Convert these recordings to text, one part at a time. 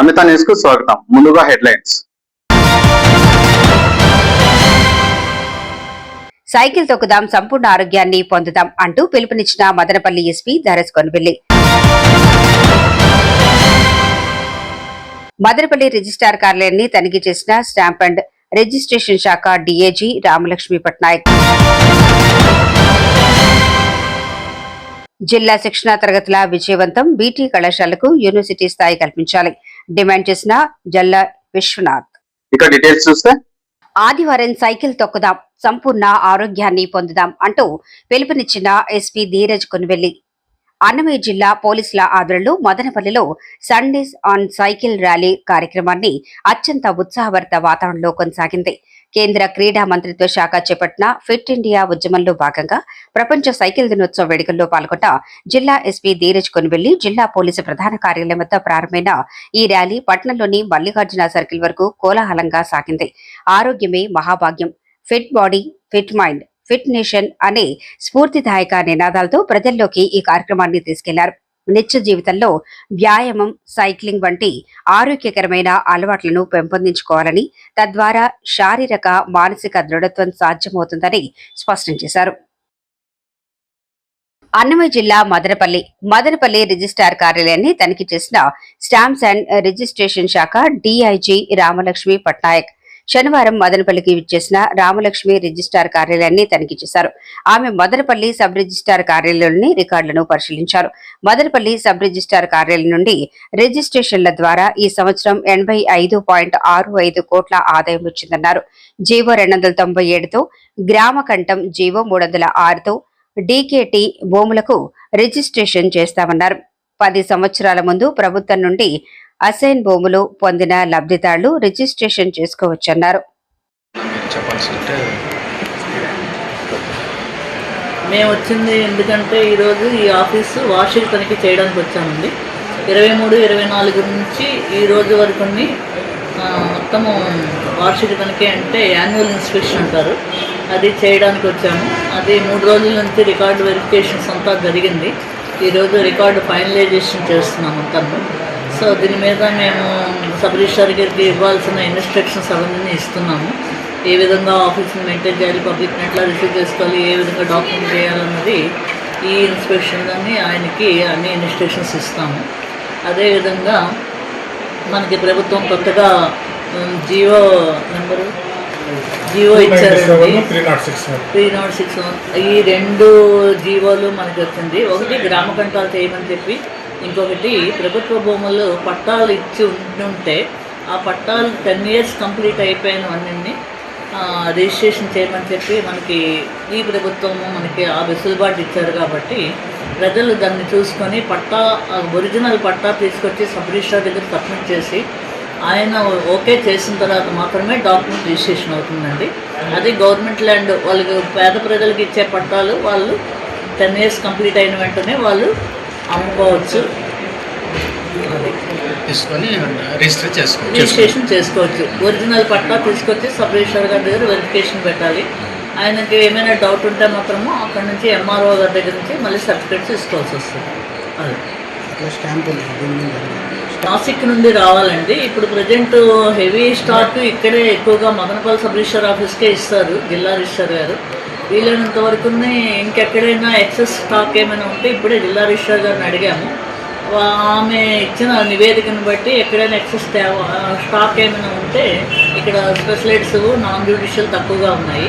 Namitha news కు స్వాగతం. ముందుగా హెడ్లైన్స్. సైకిల్ తొక్కుదాం, సంపూర్ణ ఆరోగ్యాన్ని పొందుదాం అంటూ పిలుపునిచ్చిన మదనపల్లి ఎస్పీ ధరస్ కొనవిల్లి. మదనపల్లి రిజిస్ట్రార్ కార్యాలయాన్ని తనిఖీ చేసిన స్టాంప్ అండ్ రిజిస్ట్రేషన్ శాఖ డీఏజీ రామలక్ష్మి పట్నాయక్. జిల్లా శిక్షణా తరగతుల విజయవంతం, బీటీ కళాశాలకు యూనివర్సిటీ స్థాయి కల్పించాలి డిమాండ్ చేసిన జల్లా విశ్వనాథ్. ఇక డీటెయిల్స్ చూస్తే, ఆదివారం సైకిల్ తొక్కుదాం, సంపూర్ణ ఆరోగ్యాన్ని పొందుదాం అంటూ పిలుపునిచ్చిన ఎస్పీ ధీరజ్ కొనవెల్లి. అన్నమయ్య జిల్లా పోలీసుల ఆధ్వర్యంలో మదనపల్లిలో సండేస్ ఆన్ సైకిల్ ర్యాలీ కార్యక్రమాన్ని అత్యంత ఉత్సాహభరిత వాతావరణంలో కొనసాగింది. కేంద్ర క్రీడా మంత్రిత్వ శాఖ చేపట్టిన ఫిట్ ఇండియా ఉద్యమంలో భాగంగా ప్రపంచ సైకిల్ దినోత్సవ వేడుకల్లో పాల్గొన్న జిల్లా ఎస్పీ ధీరజ్ కొనవెల్లి జిల్లా పోలీసు ప్రధాన కార్యాలయం వద్ద ప్రారంభమైన ఈ ర్యాలీ పట్టణంలోని మల్లికార్జున సర్కిల్ వరకు కోలాహలంగా సాగింది. ఆరోగ్యమే మహాభాగ్యం, fit body, fit mind, fit nation అనే స్ఫూర్తిదాయక నినాదాలతో ప్రజల్లోకి ఈ కార్యక్రమాన్ని తీసుకెళ్లారు. నిత్య జీవితంలో వ్యాయామం, సైక్లింగ్ వంటి ఆరోగ్యకరమైన అలవాట్లను పెంపొందించుకోవాలని, తద్వారా శారీరక మానసిక దృఢత్వం సాధ్యమవుతుందని స్పష్టం చేశారు. అన్నమయ్య జిల్లా మదనపల్లి రిజిస్ట్రార్ కార్యాలయాన్ని తనిఖీ చేసిన స్టాంప్స్ అండ్ రిజిస్ట్రేషన్ శాఖ డీఐజీ రామలక్ష్మి పట్నాయక్ శనివారం మదనపల్లికి విచ్చేసిన రామలక్ష్మి రిజిస్ట్రార్ కార్యాలయాన్ని తనిఖీ చేశారు. ఆమె మదనపల్లి సబ్ రిజిస్ట్రార్ కార్యాలయంలోని రికార్డులను పరిశీలించారు. మదనపల్లి సబ్ రిజిస్ట్రార్ కార్యాలయం నుండి రిజిస్ట్రేషన్ల ద్వారా ఈ సంవత్సరం 85.65 కోట్ల ఆదాయం వచ్చిందన్నారు. జీవో 297తో, గ్రామ కంఠం జీవో 306తో డీకేటీ భూములకు రిజిస్ట్రేషన్ చేస్తామన్నారు. 10 సంవత్సరాల ముందు ప్రభుత్వం నుండి అసైన్ భూములు పొందిన లబ్ధిదారులు రిజిస్ట్రేషన్ చేసుకోవచ్చన్నారు. మేము వచ్చింది ఎందుకంటే ఈరోజు ఈ ఆఫీసు వార్షిక తనిఖీ చేయడానికి వచ్చామండి. 23, 24 నుంచి ఈ రోజు వరకు మొత్తము వార్షిక తనిఖీ అంటే యాన్యువల్ ఇన్స్పెక్షన్ అంటారు, అది చేయడానికి వచ్చాము. అది 3 రోజుల నుంచి రికార్డు వెరిఫికేషన్స్ అంతా జరిగింది. ఈరోజు రికార్డు ఫైనలైజేషన్ చేస్తున్నాం అంతా. సో దీని మీద మేము సబ్ రిజిస్ట్రార్ గారికి ఇవ్వాల్సిన ఇన్స్ట్రక్షన్స్ అవన్నీ ఇస్తున్నాము. ఏ విధంగా ఆఫీస్ని మెయింటైన్ చేయాలి, పబ్లిక్ని ఎట్లా రిసీవ్ చేసుకోవాలి, ఏ విధంగా డాక్యుమెంట్ చేయాలన్నది ఈ ఇన్స్పెక్షన్లోని ఆయనకి అన్ని ఇన్స్ట్రక్షన్స్ ఇస్తాము. అదేవిధంగా మనకి ప్రభుత్వం కొత్తగా జియో ఇచ్చారండి, 306. ఈ 2 జీవోలు మనకి వచ్చింది. ఒకటి గ్రామ కంఠాలు చేయమని చెప్పి, ఇంకొకటి ప్రభుత్వ భూములు పట్టాలు ఇచ్చి ఉంటే ఆ పట్టాలు 10 years కంప్లీట్ అయిపోయినవన్నీ రిజిస్ట్రేషన్ చేయమని చెప్పి మనకి ఈ ప్రభుత్వము మనకి ఆ వెసులుబాటు ఇచ్చారు. కాబట్టి ప్రజలు దాన్ని చూసుకొని ఒరిజినల్ పట్టా తీసుకొచ్చి సబ్ రిజిస్ట్రార్ దగ్గర సబ్మిట్ చేసి ఆయన ఓకే చేసిన తర్వాత మాత్రమే డాక్యుమెంట్ రిజిస్ట్రేషన్ అవుతుందండి. అది గవర్నమెంట్ ల్యాండ్ వాళ్ళకి పేద ప్రజలకు ఇచ్చే పట్టాలు వాళ్ళు 10 years కంప్లీట్ అయిన వెంటనే వాళ్ళు అమ్ముకోవచ్చు, రిజిస్ట్రేషన్ చేసుకోవచ్చు. ఒరిజినల్ పట్టా తీసుకొచ్చి సబ్ రిజిస్ట్రార్ గారి దగ్గర వెరిఫికేషన్ పెట్టాలి. ఆయనకి ఏమైనా డౌట్ ఉంటే మాత్రము అక్కడ నుంచి ఎంఆర్ఓ గారి దగ్గర నుంచి మళ్ళీ సర్టిఫికేట్స్ తీసుకోవాల్సి వస్తుంది. అది నాసిక్ నుండి రావాలండి. ఇప్పుడు ప్రజెంట్ హెవీ స్టాక్ ఇక్కడే ఎక్కువగా మదనపల్లి సబ్ రిజిస్ట్రార్ ఆఫీస్కే ఇస్తారు జిల్లా రిజిస్ట్రార్ గారు. వీలైనంత వరకు ఇంకెక్కడైనా ఎక్సెస్ స్టాక్ ఏమైనా ఉంటే ఇప్పుడే జిల్లా రిజిస్ట్రార్ గారిని అడిగాము. ఆమె ఇచ్చిన నివేదికను బట్టి ఎక్కడైనా ఎక్సెస్ స్టాక్ ఏమైనా ఉంటే ఇక్కడ స్పెషలైట్స్ నాన్ జ్యుడిషియల్ తక్కువగా ఉన్నాయి,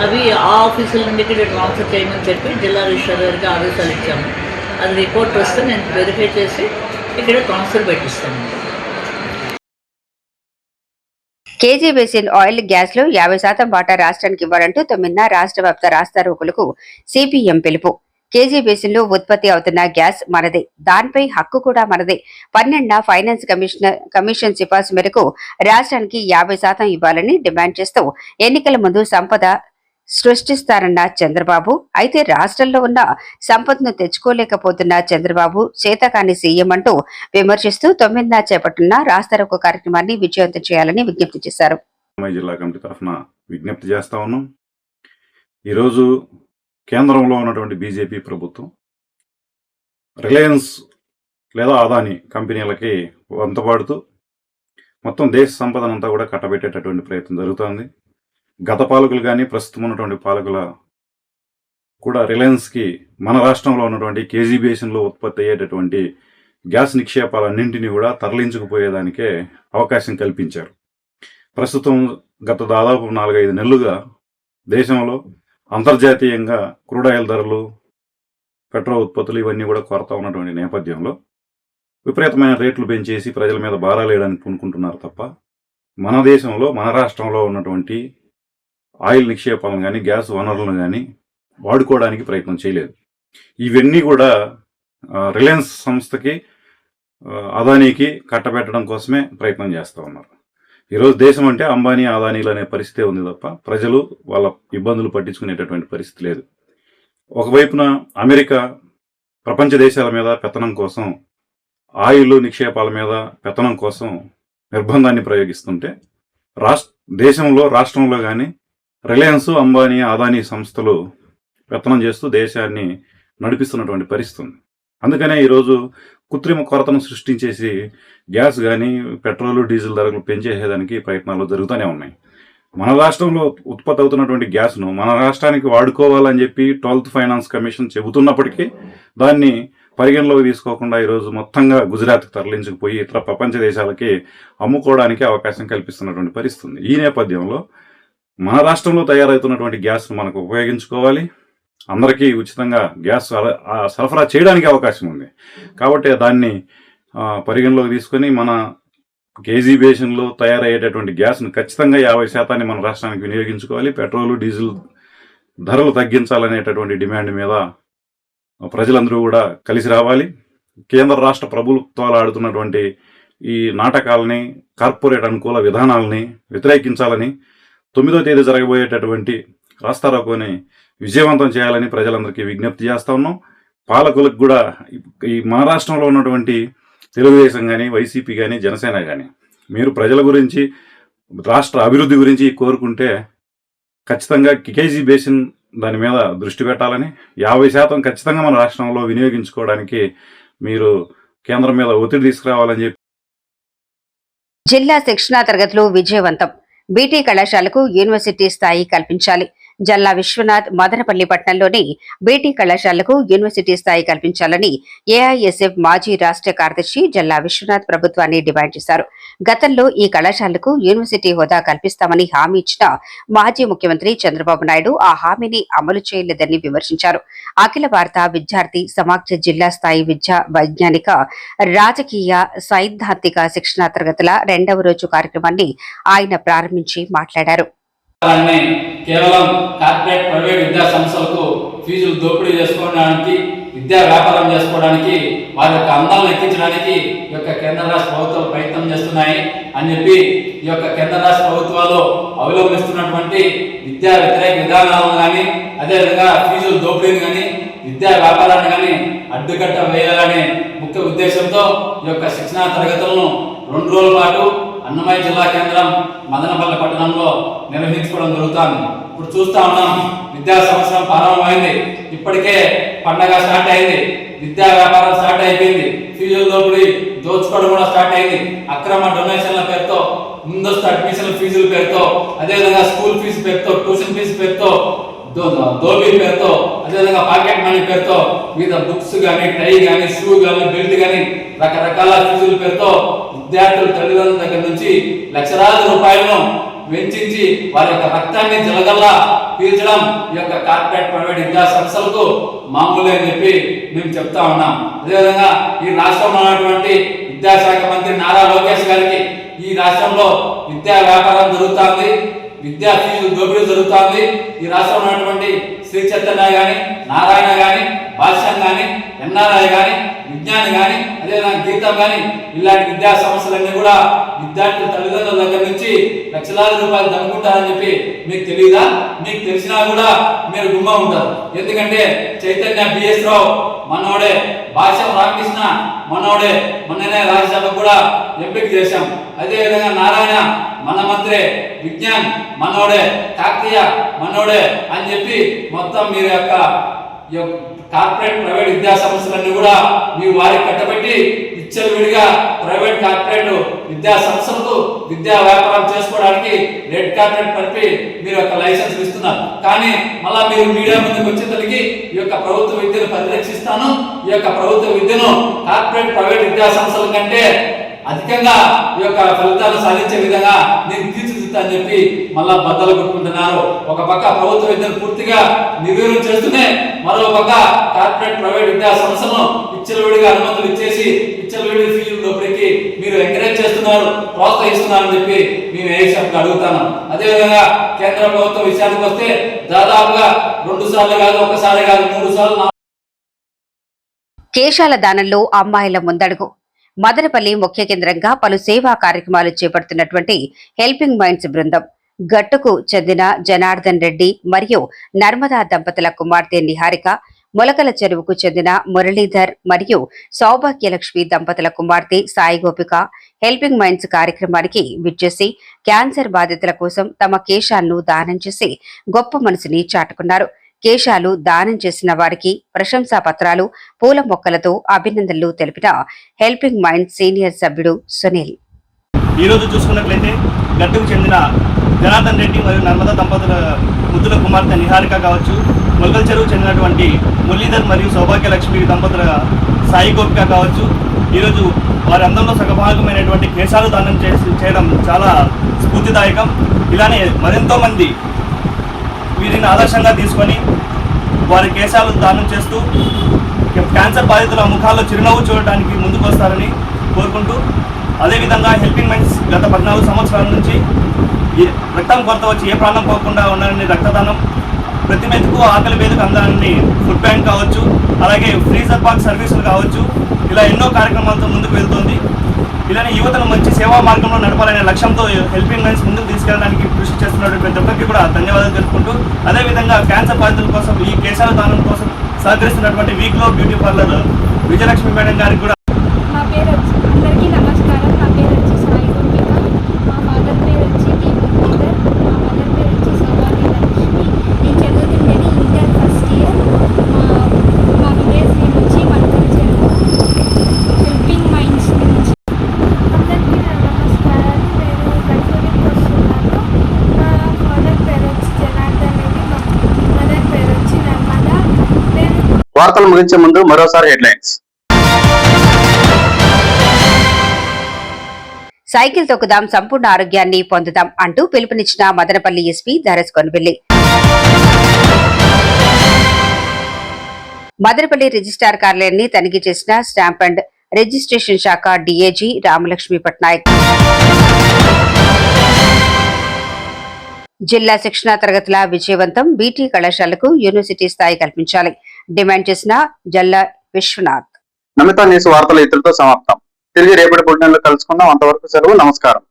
అవి ఆ ఆఫీసుల నుండి ఇక్కడ ట్రాన్స్ఫర్ చేయమని చెప్పి జిల్లా రిజిస్ట్రార్ గారికి ఆదేశాలు ఇచ్చాము. అది రిపోర్ట్ వస్తే నేను వెరిఫై చేసి ఇక్కడ ట్రాన్స్ఫర్ పెట్టిస్తాను. కేజీ బేసిన్ ఆయిల్, గ్యాస్ లో 50% వాటా రాష్ట్రానికి ఇవ్వాలంటూ 9న రాష్ట్ర వ్యాప్త రాస్తారోకులకు సిపిఎం పిలుపు. కేజీ బేసిన్ లో ఉత్పత్తి అవుతున్న గ్యాస్ మనదే, దానిపై హక్కు కూడా మనదే. 12న ఫైనాన్స్ కమిషన్ సిఫార్సు మేరకు రాష్ట్రానికి 50% ఇవ్వాలని డిమాండ్ చేస్తూ ఎన్నికల ముందు సంపద సృష్టిస్తారన్న చంద్రబాబు, అయితే రాష్ట్రంలో ఉన్న సంపదను తెచ్చుకోలేకపోతున్న చంద్రబాబు చేతకాని సీఎం అంటూ విమర్శిస్తూ 9న చేపట్టిన రాస్తారోకో కార్యక్రమాన్ని విజయవంతం చేయాలని విజ్ఞప్తి చేశారు. జిల్లా కమిటీ తరఫున విజ్ఞప్తి చేస్తా ఉన్నాం. ఈరోజు కేంద్రంలో ఉన్నటువంటి బీజేపీ ప్రభుత్వం రిలయన్స్ లేదా అదాని కంపెనీలకి వంతపాడుతూ మొత్తం దేశ సంపదనంతా కూడా కట్టబెట్టేటటువంటి ప్రయత్నం జరుగుతోంది. గత పాలకులు కానీ ప్రస్తుతం ఉన్నటువంటి పాలకుల కూడా రిలయన్స్కి మన రాష్ట్రంలో ఉన్నటువంటి కేజీ బేసిన్లో ఉత్పత్తి అయ్యేటటువంటి గ్యాస్ నిక్షేపాలన్నింటినీ కూడా తరలించుకుపోయేదానికే అవకాశం కల్పించారు. ప్రస్తుతం గత దాదాపు 4-5 నెలలుగా దేశంలో అంతర్జాతీయంగా క్రూడ్ ఆయిల్ ధరలు, పెట్రోల్ ఉత్పత్తులు ఇవన్నీ కూడా కొరత ఉన్నటువంటి నేపథ్యంలో విపరీతమైన రేట్లు పెంచేసి ప్రజల మీద భారాలు వేయడానికి పూనుకుంటున్నారు తప్ప మన దేశంలో మన రాష్ట్రంలో ఉన్నటువంటి ఆయిల్ నిక్షేపాలను కానీ గ్యాస్ వనరులను కానీ వాడుకోవడానికి ప్రయత్నం చేయలేదు. ఇవన్నీ కూడా రిలయన్స్ సంస్థకి, అదానీకి కట్టబెట్టడం కోసమే ప్రయత్నం చేస్తూ ఉన్నారు. ఈరోజు దేశం అంటే అంబానీ, అదానీలు అనే పరిస్థితే ఉంది తప్ప ప్రజలు వాళ్ళ ఇబ్బందులు పట్టించుకునేటటువంటి పరిస్థితి లేదు. ఒకవైపున అమెరికా ప్రపంచ దేశాల మీద పెత్తనం కోసం, ఆయిల్ నిక్షేపాల మీద పెత్తనం కోసం నిర్బంధాన్ని ప్రయోగిస్తుంటే దేశంలో రాష్ట్రంలో కానీ రిలయన్స్, అంబానీ, అదానీ సంస్థలు పెత్తనం చేస్తూ దేశాన్ని నడిపిస్తున్నటువంటి పరిస్థితి ఉంది. అందుకనే ఈరోజు కృత్రిమ కొరతను సృష్టించేసి గ్యాస్ కానీ పెట్రోలు, డీజిల్ ధరలు పెంచేసేదానికి ప్రయత్నాలు జరుగుతూనే ఉన్నాయి. మన రాష్ట్రంలో ఉత్పత్తి అవుతున్నటువంటి గ్యాస్ను మన రాష్ట్రానికి వాడుకోవాలని చెప్పి 12th ఫైనాన్స్ కమిషన్ చెబుతున్నప్పటికీ దాన్ని పరిగణలోకి తీసుకోకుండా ఈరోజు మొత్తంగా గుజరాత్కి తరలించుకుపోయి ఇతర ప్రపంచ దేశాలకి అమ్ముకోవడానికి అవకాశం కల్పిస్తున్నటువంటి పరిస్థితి ఉంది. ఈ నేపథ్యంలో మన రాష్ట్రంలో తయారవుతున్నటువంటి గ్యాస్ను మనకు ఉపయోగించుకోవాలి, అందరికీ ఉచితంగా గ్యాస్ సరఫరా చేయడానికి అవకాశం ఉంది. కాబట్టి దాన్ని పరిగణలోకి తీసుకొని మన కేజీ బేసిన్లో తయారయ్యేటటువంటి గ్యాస్ను ఖచ్చితంగా 50% మన రాష్ట్రానికి వినియోగించుకోవాలి. పెట్రోలు, డీజిల్ ధరలు తగ్గించాలనేటటువంటి డిమాండ్ మీద ప్రజలందరూ కూడా కలిసి రావాలి. కేంద్ర రాష్ట్ర ప్రభుత్వాలు ఆడుతున్నటువంటి ఈ నాటకాలని, కార్పొరేట్ అనుకూల విధానాలని వ్యతిరేకించాలని 9వ తేదీ జరగబోయేటటువంటి రాస్తారోకోని విజయవంతం చేయాలని ప్రజలందరికీ విజ్ఞప్తి చేస్తా ఉన్నాం. పాలకులకు కూడా ఈ మన రాష్ట్రంలో ఉన్నటువంటి తెలుగుదేశం కానీ, వైసీపీ కానీ, జనసేన కానీ మీరు ప్రజల గురించి, రాష్ట్ర అభివృద్ధి గురించి కోరుకుంటే ఖచ్చితంగా కేజీ బేసిన్ దాని మీద దృష్టి పెట్టాలని, 50% ఖచ్చితంగా మన రాష్ట్రంలో వినియోగించుకోవడానికి మీరు కేంద్రం మీద ఒత్తిడి తీసుకురావాలని చెప్పి. జిల్లా శిక్షణా తరగతులు విజయవంతం. బీటీ కళాశాలకు యూనివర్సిటీ స్థాయి కల్పించాలి. జల్లా విశ్వనాథ్ మదనపల్లి పట్టణంలోని బీటీ కళాశాలకు యూనివర్సిటీ స్థాయి కల్పించాలని ఏఐఎస్ఎఫ్ మాజీ రాష్ట్ర కార్యదర్శి జల్లా విశ్వనాథ్ ప్రభుత్వాన్ని డిమాండ్ చేశారు. గతంలో ఈ కళాశాలకు యూనివర్సిటీ హోదా కల్పిస్తామని హామీ ఇచ్చిన మాజీ ముఖ్యమంత్రి చంద్రబాబు నాయుడు ఆ హామీని అమలు చేయలేదని విమర్శించారు. అఖిల భారత విద్యార్థి సమాఖ్య జిల్లా స్థాయి విద్యా వైజ్ఞానిక, రాజకీయ, సైద్ధాంతిక శిక్షణా తరగతుల 2వ రోజు కార్యక్రమాన్ని ఆయన ప్రారంభించి మాట్లాడారు. కేవలం కార్పొరేట్ ప్రైవేట్ విద్యా సంస్థలకు ఫీజులు దోపిడీ చేసుకోవడానికి, విద్యా వ్యాపారం చేసుకోవడానికి, వారి యొక్క అందాలను ఎక్కించడానికి ఈ యొక్క కేంద్ర రాష్ట్ర ప్రభుత్వాలు ప్రయత్నం చేస్తున్నాయి అని చెప్పి ఈ యొక్క కేంద్ర రాష్ట్ర ప్రభుత్వాలు అవలంబిస్తున్నటువంటి విద్యా వ్యతిరేక విధానాలను కానీ, అదేవిధంగా ఫీజులు దోపిడీని కానీ, విద్యా వ్యాపారాన్ని కానీ అడ్డుకట్ట వేయాలనే ముఖ్య ఉద్దేశంతో ఈ యొక్క శిక్షణా తరగతులను 2 రోజుల పాటు అన్నమయ్య జిల్లా కేంద్రం మదనపల్లి పట్టణంలో నిర్వహించుకోవడం జరుగుతుంది. ఇప్పుడు చూస్తా ఉన్నాం, విద్యా సంవత్సరం ప్రారంభమైంది, ఇప్పటికే పండగ స్టార్ట్ అయింది, విద్యా వ్యాపారం స్టార్ట్ అయిపోయింది, ఫీజుల దోపిడీ దోచుకోవడం కూడా స్టార్ట్ అయింది. అక్రమ డొనేషన్ల పేరుతో, ముందస్తు అడ్మిషన్ ఫీజుల పేరుతో, అదేవిధంగా స్కూల్ ఫీజు పేరుతో, ట్యూషన్ ఫీజు పేరుతో, దోబీ పేరుతో, అదేవిధంగా పాకెట్ మనీ పేరుతో వివిధ బుక్స్ కానీ, టై కానీ, షూ కానీ, బెల్ట్ కానీ రకరకాల ఫీజుల పేరుతో విద్యార్థుల తల్లిదండ్రుల దగ్గర నుంచి లక్షలాది రూపాయలను వెచ్చించి వారి యొక్క రక్తాన్ని జలగల్లా పీల్చడం ఈ యొక్క కార్పొరేట్ ప్రైవేట్ విద్యా సంస్థలకు మామూలే అని చెప్పి మేము చెప్తా ఉన్నాం. అదేవిధంగా ఈ రాష్ట్రంలో ఉన్నటువంటి విద్యాశాఖ మంత్రి నారా లోకేష్ గారికి ఈ రాష్ట్రంలో విద్యా వ్యాపారం జరుగుతుంది, విద్యా ఫీజు దోపిడీ జరుగుతుంది. ఈ రాష్ట్రంలో ఉన్నటువంటి శ్రీ చైతన్య కానీ, నారాయణ కానీ, భాష్యం కానీ, ఎన్ఆర్ఐ కానీ, విజ్ఞాని కానీ, అదేవిధంగా గీతం కానీ ఇలాంటి విద్యా సంస్థలన్నీ కూడా విద్యార్థుల తల్లిదండ్రుల దగ్గర నుంచి లక్షలాది రూపాయలు దమ్ముకుంటారని చెప్పి మీకు తెలియదా? మీకు తెలిసినా కూడా మీరు గుమ్మ ఉంటారు. ఎందుకంటే చైతన్య బిఎస్ రావు మనోడే, భాష్యం రామకృష్ణ మనోడే, మొన్ననే రాజ్యసభ కూడా ఎంపిక చేశాం. అదేవిధంగా నారాయణ మన మంత్రే, విజ్ఞాన్ మనోడే, కాకతీయ మనోడే అని చెప్పి మొత్తం మీరు యొక్క కార్పొరేట్ ప్రైవేట్ విద్యా సంస్థలన్నీ కూడా మీ వారికి కట్టబెట్టి విచ్చలవిడిగా ప్రైవేట్ కార్పొరేట్ విద్యా సంస్థలకు విద్యా వ్యాపారం చేసుకోవడానికి రెడ్ కార్పెట్ పరిపి మీరు ఒక లైసెన్స్ ఇస్తున్నారు. కానీ మళ్ళా మీరు మీడియా ముందుకు వచ్చేసరికి ఈ యొక్క ప్రభుత్వ విద్యను పరిరక్షిస్తాను, ఈ యొక్క ప్రభుత్వ విద్యను కార్పొరేట్ ప్రైవేట్ విద్యా సంస్థల కంటే అధికంగా ఈ యొక్క ఫలితాలు సాధించే విధంగా నేను తీర్చిదిద్దుతానని చెప్పి మళ్ళా బద్దలు కొట్టుకుంటున్నారు. ఒక పక్క ప్రభుత్వ విద్యను పూర్తిగా నిర్వీర్యం చేస్తూనే మరో పక్క కార్పొరేట్ ప్రైవేట్ విద్యా సంస్థలను విచ్చలవిడిగా అనుమతులు ఇచ్చేసి విచ్చలవిడి ఫీజుల దోపిడీకి మీరు ఎంకరేజ్ చేస్తున్నారు, ప్రోత్సహిస్తున్నారని చెప్పి మేము ఏఎస్ఎఫ్కి అడుగుతాను. అదేవిధంగా కేంద్ర ప్రభుత్వ విషయానికి వస్తే దాదాపుగా 2 సార్లు కాదు, ఒకసారి కాదు, 3 సార్లు కేశాల దానంలో అమ్మాయిల ముందడుగు. మదనపల్లి ముఖ్య కేంద్రంగా పలు సేవా కార్యక్రమాలు చేపడుతున్నటువంటి హెల్పింగ్ మైండ్స్ బృందం గట్టుకు చెందిన జనార్దన్ రెడ్డి మరియు నర్మదా దంపతుల కుమార్తె నిహారిక, మొలకల చెరువుకు చెందిన మురళీధర్ మరియు సౌభాగ్యలక్ష్మి దంపతుల కుమార్తె సాయి గోపిక హెల్పింగ్ మైండ్స్ కార్యక్రమానికి విచ్చేసి క్యాన్సర్ బాధితుల కోసం తమ కేశాలను దానం చేసి గొప్ప మనసుని చాటుకున్నారు. కేశాలు దానం చేసిన వారికి ప్రశంసా పత్రాలు, పూల మొక్కలతో అభినందనలు తెలిపిన హెల్పింగ్ మైండ్ సీనియర్ సభ్యుడు సునీల్. ఈ రోజు చూసుకున్నట్లయితే గట్టుకు చెందిన జనార్దన్ రెడ్డి మరియు నర్మదా దంపతుల ముద్దుల కుమార్తె నిహారిక కావచ్చు, మొలకల చెరువు చెందినటువంటి మురళీధర్ మరియు సౌభాగ్యలక్ష్మి దంపతుల సాయి గోపిక కావచ్చు, ఈరోజు వారి అందంలో సగభాగమైనటువంటి కేశాలు దానం చేయడం చాలా స్ఫూర్తిదాయకం. ఇలానే మరెంతో మంది వీరిని ఆదర్శంగా తీసుకొని వారి కేశాలు దానం చేస్తూ క్యాన్సర్ బాధితుల ముఖాల్లో చిరునవ్వు చూడటానికి ముందుకు వస్తారని కోరుకుంటూ, అదేవిధంగా హెల్పింగ్ మైండ్స్ గత 14 సంవత్సరాల నుంచి రక్తం కొరత వచ్చి ఏ ప్రాణం పోకుండా ఉండాలని రక్తదానం, ప్రతి మెతుకు ఆకలి వేదిక అందాలని ఫుడ్ బ్యాంక్ కావచ్చు, అలాగే ఫ్రీజర్ పార్క్ సర్వీసులు కావచ్చు, ఇలా ఎన్నో కార్యక్రమాలతో ముందుకు వెళ్తోంది. ఇలానే యువతను మంచి సేవా మార్గంలో నడపాలనే లక్ష్యంతో హెల్పింగ్ మైండ్స్ ముందుకు తీసుకెళ్ళడానికి కృషి చేస్తున్నటువంటి ప్రతి ఒక్కరికి కూడా ధన్యవాదాలు తెలుపుకుంటూ, అదేవిధంగా క్యాన్సర్ బాధితుల కోసం ఈ కేశాల దానం కోసం సహకరిస్తున్నటువంటి వీక్లో బ్యూటీ పార్లర్ విజయలక్ష్మి మేడం గారికి కూడా. మా పేరు అందరికీ నమస్కారం. నా పేరు వచ్చి సాయి గోపిక. మా ఫాదర్ పేరు వచ్చి మురళీధర్. మా మదర్ పేరు వచ్చి సౌభాగ్యలక్ష్మి. నేను చదువుతుండేది ఇంటర్ ఫస్ట్ ఇయర్. మా విలేజ్ నేమ్ వచ్చి మొలకల చెరువు. హెల్పింగ్ మైండ్స్ నుంచి అందరికీ నమస్కారం. నేను గట్టుడికి వస్తున్నాను. మా ఫాదర్ పేరు వచ్చి జనార్దన్ రెడ్డి. మా మదర్ పేరు వచ్చి నర్మదా. వార్తలు ముగించే ముందు మరోసారి హెడ్లైన్స్. సైకిల్ తొక్కుదాం, సంపూర్ణ ఆరోగ్యాన్ని పొందుదాం అంటూ పిలుపునిచ్చిన మదనపల్లి ఎస్పీ ధరస్ కొనవెల్లి. మదనపల్లి రిజిస్ట్రార్ కార్యాలయాన్ని తనిఖీ చేసిన స్టాంప్ అండ్ రిజిస్ట్రేషన్ శాఖ డీఏజీ రామలక్ష్మి పట్నాయక్. జిల్లా శిక్షణా తరగతుల విజయవంతం, బీటీ కళాశాలకు యూనివర్సిటీ స్థాయి కల్పించాలి డిమాండ్ చేసిన జల్లా విశ్వనాథ్. నమిత న్యూస్ వార్తలు ఇతరులతో సమాప్తం. తిరిగి రేపటి బులెటిన్లో కలుసుకుందాం. అంతవరకు సెలవు. నమస్కారం.